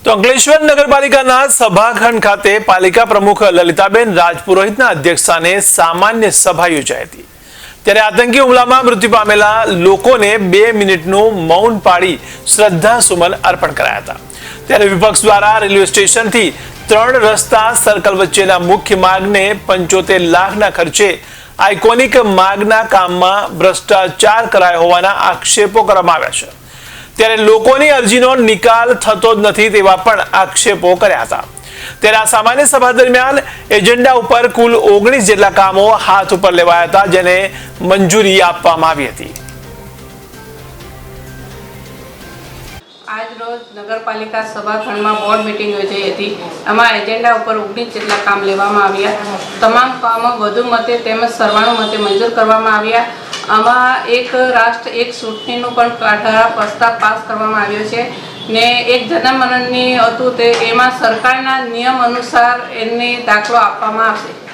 તો અંકલેશ્વર નગરપાલિકાના સભાખંડ ખાતે પાલિકા પ્રમુખ લલિતાબેન રાજપુરોહિતના અધ્યક્ષસ્થાને સામાન્ય સભા યોજાઈ હતી। ત્યારે આતંકી હુમલામાં મૃત્યુ પામેલા લોકોને 2 મિનિટનું મૌન પાળી શ્રદ્ધાસુમન અર્પણ કરાયા હતા। ત્યારે વિપક્ષ દ્વારા રેલવે સ્ટેશનથી 3 રસ્તા સર્કલ વચ્ચેના મુખ્ય માર્ગને 75 લાખના ખર્ચે આઇકોનિક માર્ગના કામમાં ભ્રષ્ટાચાર કરાયો હોવાના આક્ષેપો કરવામાં આવ્યા છે। ત્યારે લોકોની અરજીનો નિકાલ થતો જ નથી તેવા પણ આક્ષેપો કર્યા હતા। ત્યારે આ સામાન્ય સભા દરમિયાન એજન્ડા ઉપર કુલ 19 જેટલા કામો હાથ ઉપર લેવાયા હતા, જેને મંજૂરી આપવામાં આવી હતી। આજ રોજ નગરપાલિકા સભાખંડમાં બોર્ડ મીટિંગ યોજાઈ હતી। આમાં એજન્ડા ઉપર 19 જેટલા કામ લેવામાં આવ્યા। તમામ કામો વધુ મતે તેમજ સર્વાનુમતે મંજૂર કરવામાં આવ્યા। આમાં એક રાષ્ટ્ર એક ચૂંટણીનું પણ ઠરાવ પ્રસ્તાવ પાસ કરવામાં આવ્યો છે ને એક જનમનની હતું તે એમાં સરકારના નિયમ અનુસાર એને દાખલો આપવામાં આવશે।